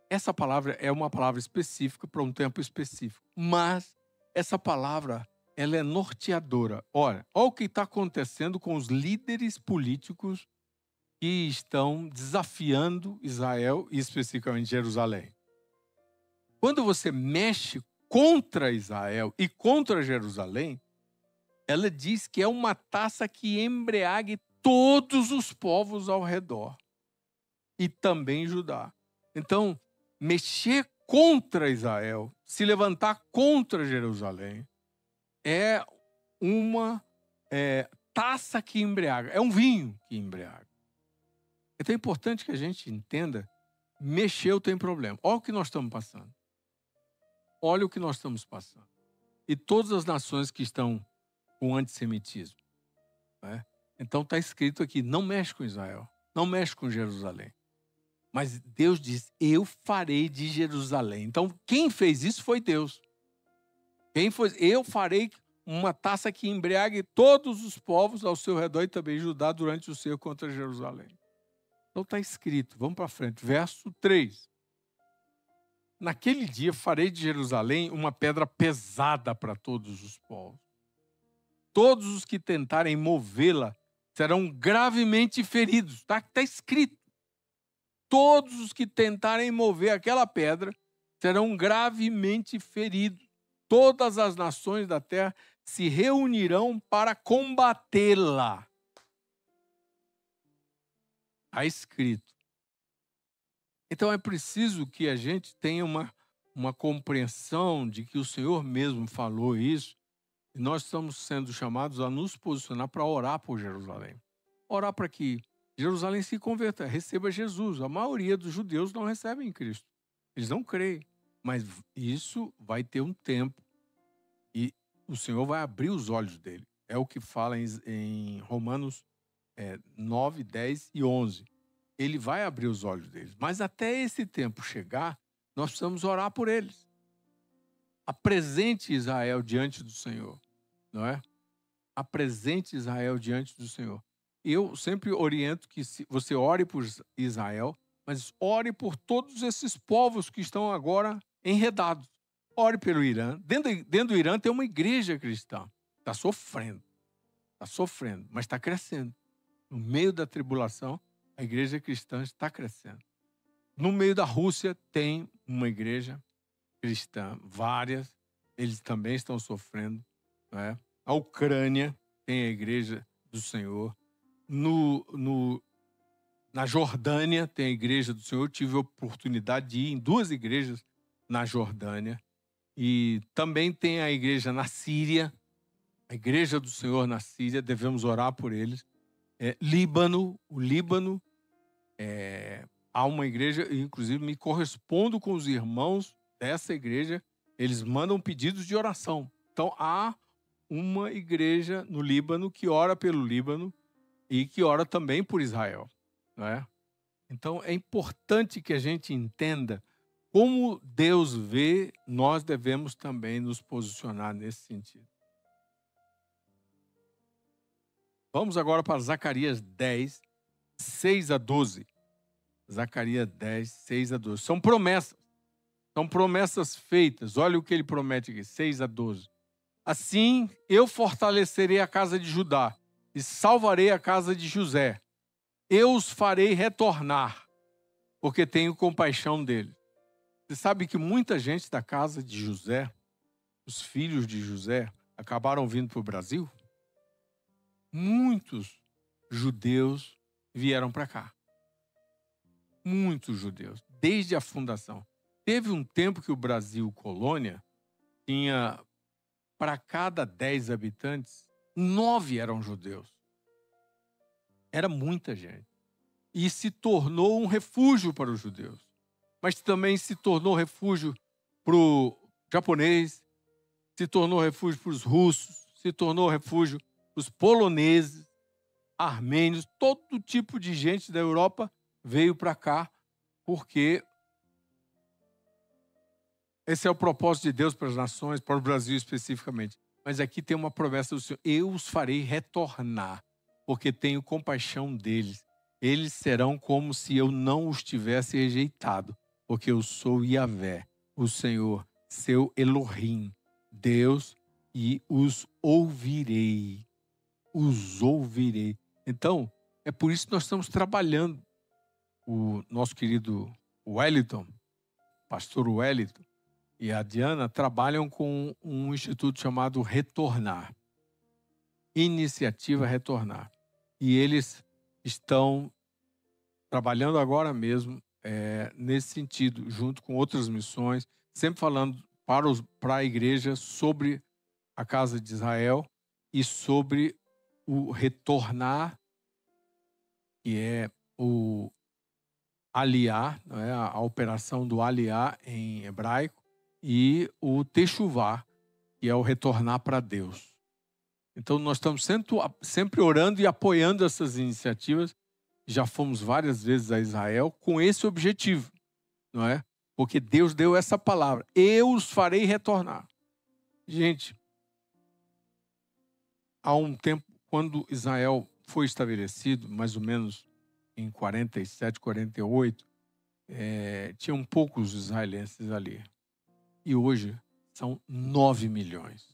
Essa palavra é uma palavra específica para um tempo específico, mas essa palavra, ela é norteadora. Olha o que está acontecendo com os líderes políticos que estão desafiando Israel e especificamente Jerusalém. Quando você mexe contra Israel e contra Jerusalém, ela diz que é uma taça que embriague todos os povos ao redor e também Judá. Então, mexer contra Israel, se levantar contra Jerusalém, é uma taça que embriaga, é um vinho que embriaga. Então é importante que a gente entenda, mexeu tem problema. Olha o que nós estamos passando. Olha o que nós estamos passando. E todas as nações que estão com antissemitismo. Né? Então está escrito aqui, não mexe com Israel, não mexe com Jerusalém. Mas Deus diz, eu farei de Jerusalém. Então quem fez isso foi Deus. Eu farei uma taça que embriague todos os povos ao seu redor e também Judá durante o cerco contra Jerusalém. Então está escrito, vamos para frente, verso 3. Naquele dia farei de Jerusalém uma pedra pesada para todos os povos. Todos os que tentarem movê-la serão gravemente feridos. Está escrito. Todos os que tentarem mover aquela pedra serão gravemente feridos. Todas as nações da terra se reunirão para combatê-la. Está escrito. Então é preciso que a gente tenha uma compreensão de que o Senhor mesmo falou isso, e nós estamos sendo chamados a nos posicionar para orar por Jerusalém. Orar para que Jerusalém se converta, receba Jesus. A maioria dos judeus não recebem Cristo. Eles não creem. Mas isso vai ter um tempo. E o Senhor vai abrir os olhos dele. É o que fala em Romanos 9, 10 e 11. Ele vai abrir os olhos deles. Mas até esse tempo chegar, nós precisamos orar por eles. Apresente Israel diante do Senhor. Não é? Apresente Israel diante do Senhor. Eu sempre oriento que você ore por Israel, mas ore por todos esses povos que estão agora enredados. Ore pelo Irã. Dentro do Irã tem uma igreja cristã. Está sofrendo, mas está crescendo. No meio da tribulação, a igreja cristã está crescendo. No meio da Rússia tem uma igreja cristã, várias. Eles também estão sofrendo. Não é? A Ucrânia tem a igreja do Senhor. Na Jordânia tem a igreja do Senhor. Eu tive a oportunidade de ir em 2 igrejas na Jordânia. E também tem a igreja na Síria. A igreja do Senhor na Síria. Devemos orar por eles. O Líbano, há uma igreja, inclusive me correspondo com os irmãos dessa igreja, eles mandam pedidos de oração. Então há uma igreja no Líbano que ora pelo Líbano e que ora também por Israel. Não é? Então é importante que a gente entenda como Deus vê, nós devemos também nos posicionar nesse sentido. Vamos agora para Zacarias 10, 6 a 12. Zacarias 10, 6 a 12. São promessas feitas. Olha o que ele promete aqui, 6 a 12. Assim, eu fortalecerei a casa de Judá e salvarei a casa de José. Eu os farei retornar, porque tenho compaixão deles. Você sabe que muita gente da casa de José, os filhos de José, acabaram vindo para o Brasil? Muitos judeus vieram para cá. Muitos judeus, desde a fundação. Teve um tempo que o Brasil, colônia, tinha, para cada 10 habitantes, 9 eram judeus. Era muita gente. e se tornou um refúgio para os judeus. Mas também se tornou refúgio para o japonês, se tornou refúgio para os russos, se tornou refúgio para os poloneses, armênios, todo tipo de gente da Europa veio para cá, porque esse é o propósito de Deus para as nações, para o Brasil especificamente. Mas aqui tem uma promessa do Senhor: eu os farei retornar, porque tenho compaixão deles. Eles serão como se eu não os tivesse rejeitado, porque eu sou Yahvé, o Senhor, seu Elohim, Deus, e os ouvirei. Os ouvirei. Então, é por isso que nós estamos trabalhando. O nosso querido Wellington, pastor Wellington, e a Diana trabalham com um instituto chamado Retornar, Iniciativa Retornar. E eles estão trabalhando agora mesmo nesse sentido, junto com outras missões, sempre falando para a igreja sobre a casa de Israel e sobre o retornar, que é o aliar, né, a operação do aliar em hebraico, e o techuvá, que é o retornar para Deus. Então, nós estamos sempre orando e apoiando essas iniciativas. Já fomos várias vezes a Israel com esse objetivo, não é? Porque Deus deu essa palavra: eu os farei retornar. Gente, há um tempo, quando Israel foi estabelecido, mais ou menos em 47, 48, tinham poucos israelenses ali. E hoje são 9 milhões.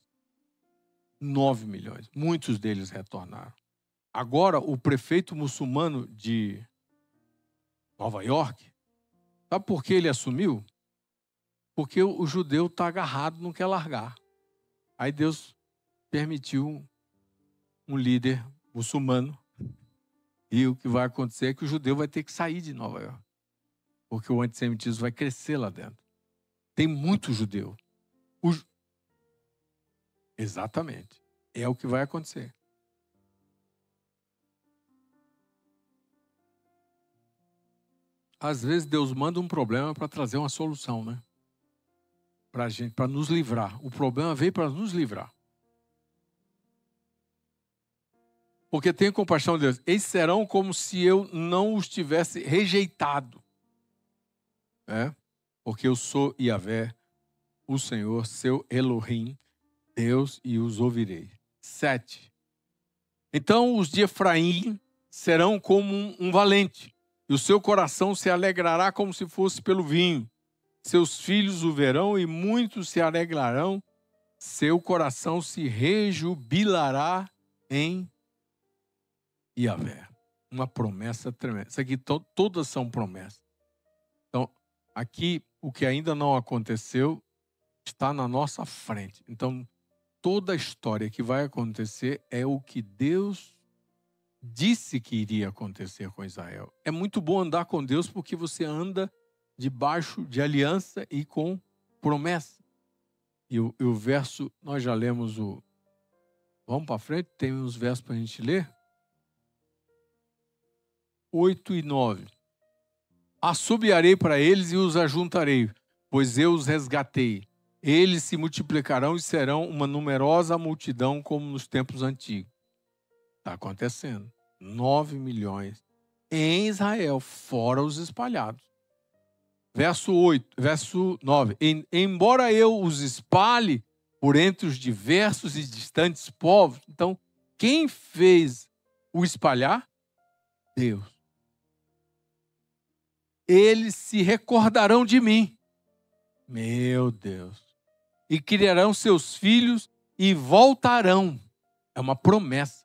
9 milhões. Muitos deles retornaram. Agora, o prefeito muçulmano de Nova York, sabe por que ele assumiu? Porque o judeu está agarrado, não quer largar. Aí Deus permitiu um líder muçulmano. E o que vai acontecer é que o judeu vai ter que sair de Nova York. Porque o antissemitismo vai crescer lá dentro. Tem muito judeu. Exatamente. É o que vai acontecer. Às vezes Deus manda um problema para trazer uma solução, né? Para a gente, para nos livrar. O problema veio para nos livrar. Porque tem compaixão de Deus. Eles serão como se eu não os tivesse rejeitado. Porque eu sou Yahvé, o Senhor, seu Elohim, Deus, e os ouvirei. 7. Então os de Efraim serão como um valente, e o seu coração se alegrará como se fosse pelo vinho. Seus filhos o verão e muitos se alegrarão. Seu coração se rejubilará em Yahvé. Uma promessa tremenda. Isso aqui todas são promessas. Então, aqui o que ainda não aconteceu está na nossa frente. Então, toda a história que vai acontecer é o que Deus disse que iria acontecer com Israel. É muito bom andar com Deus porque você anda debaixo de aliança e com promessa. E o verso, nós já lemos o... Vamos para frente? Tem uns versos para a gente ler? 8 e 9. Assobiarei para eles e os ajuntarei, pois eu os resgatei. Eles se multiplicarão e serão uma numerosa multidão como nos tempos antigos. Está acontecendo. 9 milhões em Israel, fora os espalhados. Verso 9. Embora eu os espalhe por entre os diversos e distantes povos. Então, quem fez o espalhar? Deus. Eles se recordarão de mim. Meu Deus. E criarão seus filhos e voltarão. É uma promessa.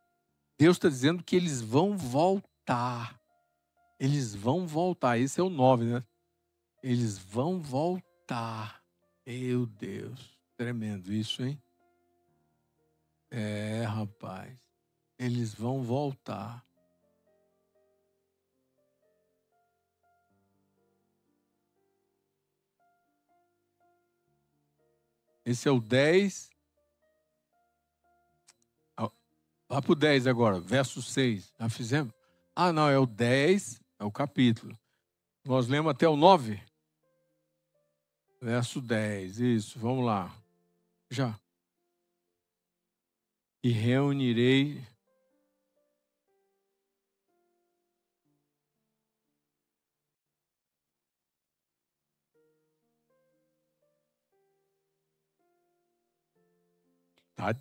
Deus está dizendo que eles vão voltar. Eles vão voltar. Esse é o 9, né? Eles vão voltar. Meu Deus. Tremendo isso, hein? Rapaz. Eles vão voltar. Esse é o 10. Vá para o 10 agora, verso 6. Já fizemos? Não, é o 10. É o capítulo. Nós lemos até o 9. Verso 10. Isso, vamos lá. Já. E reunirei... Tá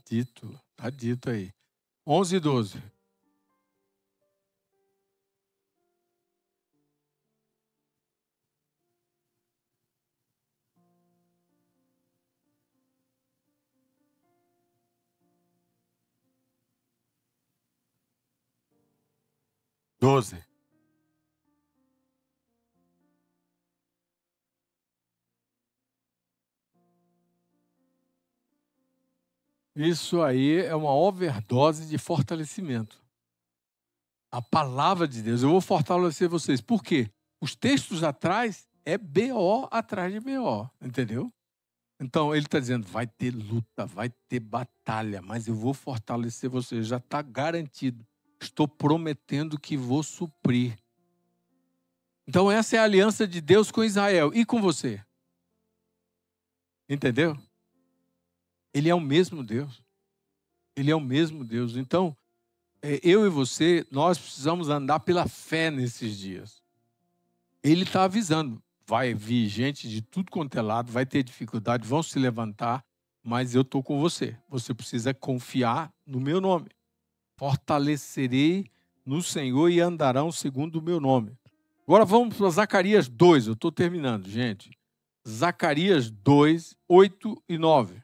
dito aí. 11 e 12. Doze. Isso aí é uma overdose de fortalecimento. A palavra de Deus. Eu vou fortalecer vocês. Por quê? Os textos atrás é BO atrás de BO. Entendeu? Então, ele está dizendo, vai ter luta, vai ter batalha, mas eu vou fortalecer vocês. Já está garantido. Estou prometendo que vou suprir. Então, essa é a aliança de Deus com Israel. E com você? Entendeu? Ele é o mesmo Deus. Ele é o mesmo Deus. Então, eu e você, nós precisamos andar pela fé nesses dias. Ele está avisando. Vai vir gente de tudo quanto é lado, vai ter dificuldade, vão se levantar, mas eu estou com você. Você precisa confiar no meu nome. Fortalecerei no Senhor e andarão segundo o meu nome. Agora vamos para Zacarias 2. Eu estou terminando, gente. Zacarias 2, 8 e 9.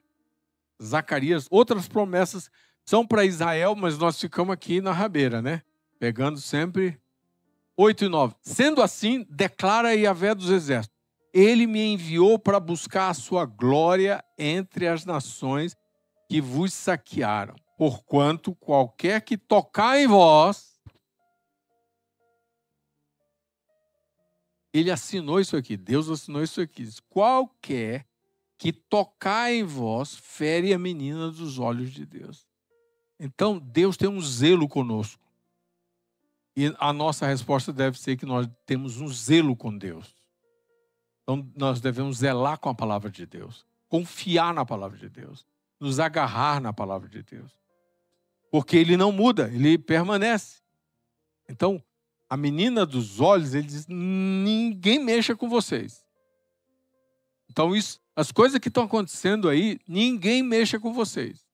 Zacarias, outras promessas são para Israel, mas nós ficamos aqui na rabeira, né? Pegando sempre 8 e 9. Sendo assim, declara Yahvé dos exércitos, ele me enviou para buscar a sua glória entre as nações que vos saquearam. Porquanto qualquer que tocar em vós, ele assinou isso aqui, Deus assinou isso aqui. Qualquer que tocar em vós, fere a menina dos olhos de Deus. Então, Deus tem um zelo conosco. E a nossa resposta deve ser que nós temos um zelo com Deus. Então, nós devemos zelar com a palavra de Deus. Confiar na palavra de Deus. Nos agarrar na palavra de Deus. Porque ele não muda, ele permanece. Então, a menina dos olhos, ele diz, ninguém mexa com vocês. Então, as coisas que estão acontecendo aí, ninguém mexa com vocês.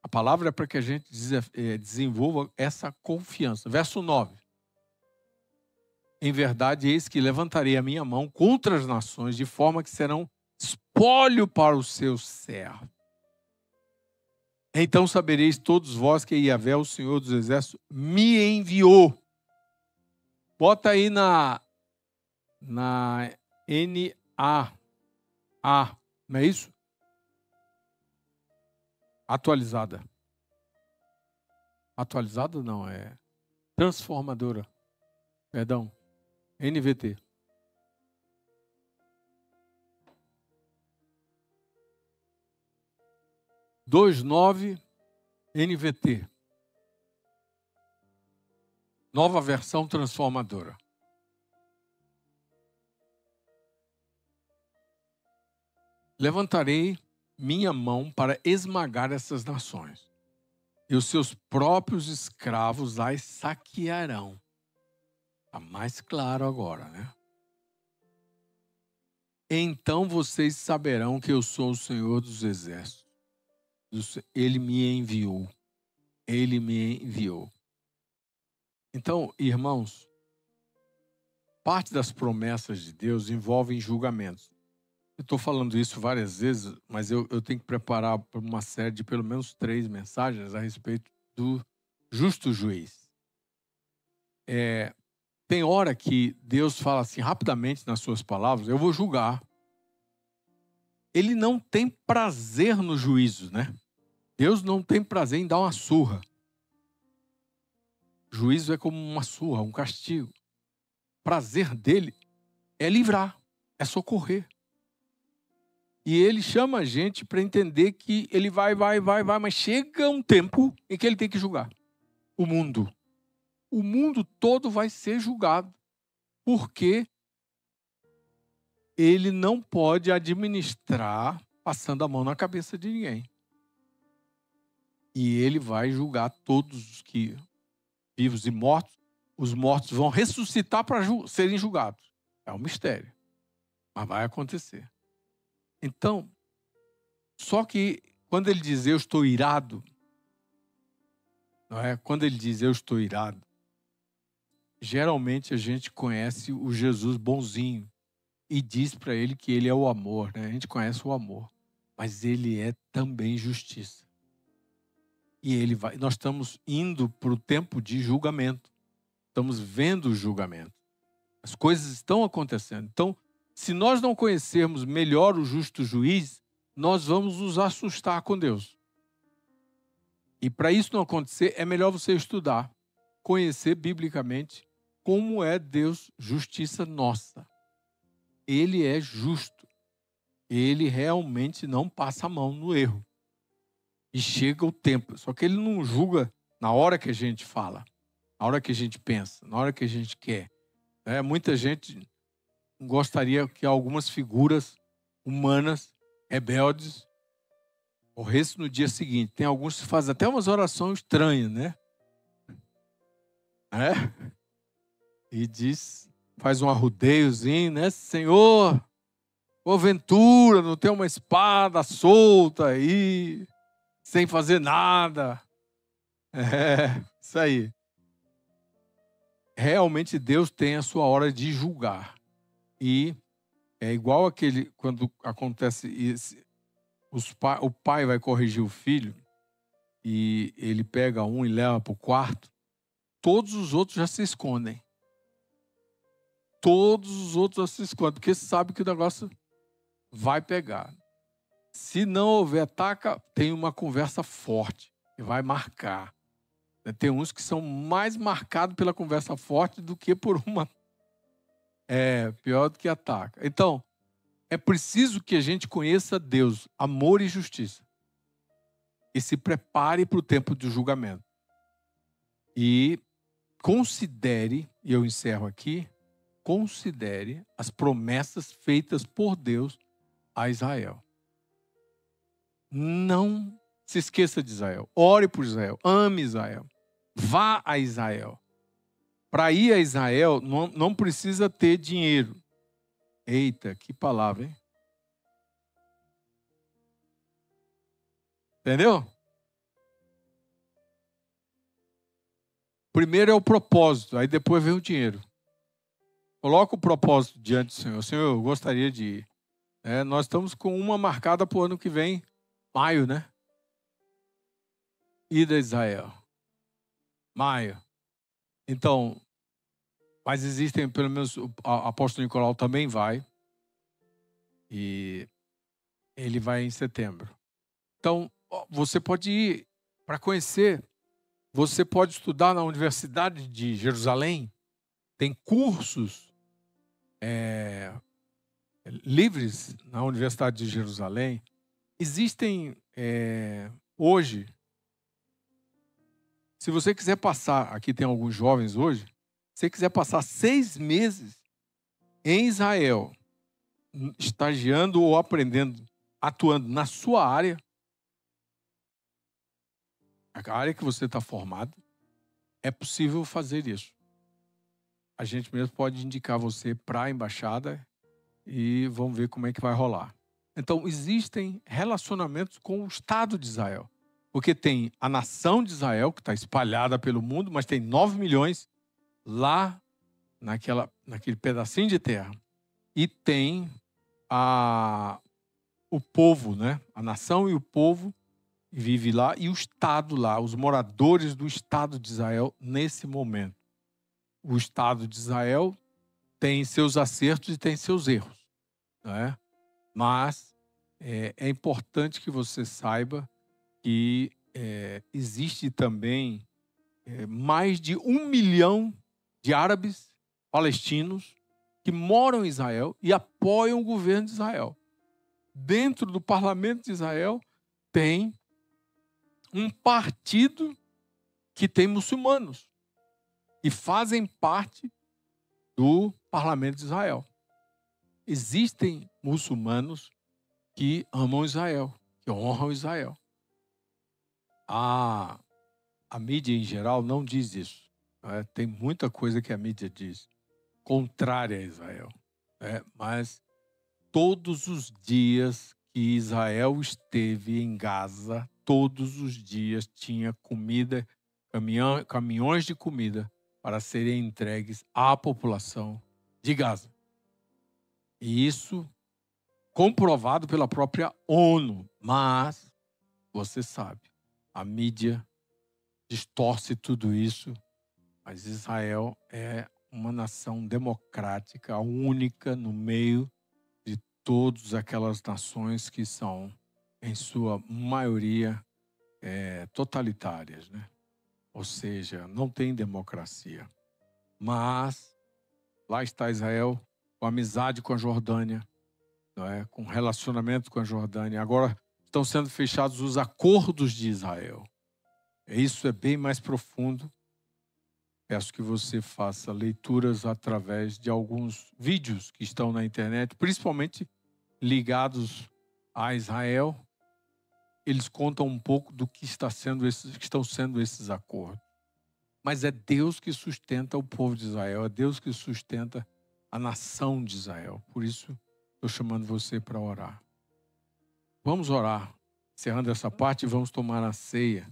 A palavra é para que a gente desenvolva essa confiança. Verso 9. Em verdade, eis que levantarei a minha mão contra as nações, de forma que serão espólio para os seus servos. Então sabereis todos vós que Yahvé, o Senhor dos Exércitos, me enviou. Bota aí na NAA, não é isso? Atualizada. Atualizada não, é transformadora. Perdão, NVT. Dois nove NVT. Nova versão transformadora. Levantarei minha mão para esmagar essas nações, e os seus próprios escravos as saquearão. Está mais claro agora, né? Então vocês saberão que eu sou o Senhor dos Exércitos. Ele me enviou. Ele me enviou. Então, irmãos, parte das promessas de Deus envolvem julgamentos. Eu estou falando isso várias vezes, mas eu tenho que preparar uma série de pelo menos 3 mensagens a respeito do justo juiz. Tem hora que Deus fala assim, rapidamente nas suas palavras, eu vou julgar. Ele não tem prazer no juízo, né? Deus não tem prazer em dar uma surra. Juízo é como uma surra, um castigo. O prazer dele é livrar, é socorrer. E ele chama a gente para entender que ele vai, mas chega um tempo em que ele tem que julgar o mundo. O mundo todo vai ser julgado, porque ele não pode administrar passando a mão na cabeça de ninguém. E ele vai julgar todos os que vivos e mortos. Os mortos vão ressuscitar para serem julgados. É um mistério, mas vai acontecer. Então, só que quando ele diz eu estou irado, não é? Quando ele diz eu estou irado, geralmente a gente conhece o Jesus bonzinho e diz para ele que ele é o amor, né? A gente conhece o amor, mas ele é também justiça. E nós estamos indo para o tempo de julgamento. Estamos vendo o julgamento. As coisas estão acontecendo. Então, se nós não conhecermos melhor o justo juiz, nós vamos nos assustar com Deus. E para isso não acontecer, é melhor você estudar, conhecer biblicamente como é Deus, justiça nossa. Ele é justo. Ele realmente não passa a mão no erro. E chega o tempo. Só que ele não julga na hora que a gente fala, na hora que a gente pensa, na hora que a gente quer. Muita gente gostaria que algumas figuras humanas, rebeldes, morressem no dia seguinte. Tem alguns que fazem até umas orações estranhas, né? E faz um arrudeiozinho, né? Senhor, porventura, não tem uma espada solta aí, sem fazer nada. Isso aí. Realmente Deus tem a sua hora de julgar. E é igual quando acontece isso, o pai vai corrigir o filho e ele pega um e leva para o quarto, todos os outros já se escondem. Todos os outros já se escondem, porque sabe que o negócio vai pegar. Se não houver ataque, tem uma conversa forte e vai marcar. Tem uns que são mais marcados pela conversa forte do que por uma... pior do que ataca. Então, é preciso que a gente conheça Deus, amor e justiça. E se prepare para o tempo do julgamento. E considere, e eu encerro aqui, considere as promessas feitas por Deus a Israel. Não se esqueça de Israel. Ore por Israel. Ame Israel. Vá a Israel. Para ir a Israel, não precisa ter dinheiro. Eita, que palavra, hein? Entendeu? Primeiro é o propósito, aí depois vem o dinheiro. Coloca o propósito diante do Senhor. Senhor, eu gostaria de ir. Nós estamos com uma marcada para o ano que vem, maio, né? Ida a Israel. Maio. Então, mas existem, pelo menos, o apóstolo Nicolau também vai. E ele vai em setembro. Então, você pode ir para conhecer. Você pode estudar na Universidade de Jerusalém. Tem cursos livres na Universidade de Jerusalém. Existem hoje, se você quiser passar, aqui tem alguns jovens hoje, se você quiser passar 6 meses em Israel, estagiando ou aprendendo, atuando na sua área, a área que você está formado, é possível fazer isso. A gente mesmo pode indicar você para a embaixada e vamos ver como é que vai rolar. Então, existem relacionamentos com o Estado de Israel. Porque tem a nação de Israel, que está espalhada pelo mundo, mas tem 9 milhões lá naquele pedacinho de terra. E tem o povo, né? A nação e o povo vive lá, e o Estado lá, os moradores do Estado de Israel nesse momento. O Estado de Israel tem seus acertos e tem seus erros, não é? Mas é importante que você saiba que existe também mais de 1 milhão de árabes palestinos que moram em Israel e apoiam o governo de Israel. dentro do parlamento de Israel, tem um partido que tem muçulmanos e fazem parte do parlamento de Israel. Existem muçulmanos que amam Israel, que honram Israel. A mídia em geral não diz isso. Né? Tem muita coisa que a mídia diz contrária a Israel. Né? Mas todos os dias que Israel esteve em Gaza, todos os dias tinha comida, caminhões de comida para serem entregues à população de Gaza. E isso comprovado pela própria ONU. Mas, você sabe, a mídia distorce tudo isso, mas Israel é uma nação democrática, única no meio de todas aquelas nações que são, em sua maioria, totalitárias, né? Ou seja, não tem democracia. Mas lá está Israel, com amizade com a Jordânia, não é? Com relacionamento com a Jordânia. Agora estão sendo fechados os acordos de Israel. Isso é bem mais profundo. Peço que você faça leituras através de alguns vídeos que estão na internet, principalmente ligados a Israel. Eles contam um pouco do que estão sendo esses acordos. Mas é Deus que sustenta o povo de Israel, é Deus que sustenta a nação de Israel. Por isso, estou chamando você para orar. Vamos orar, encerrando essa parte, e vamos tomar a ceia.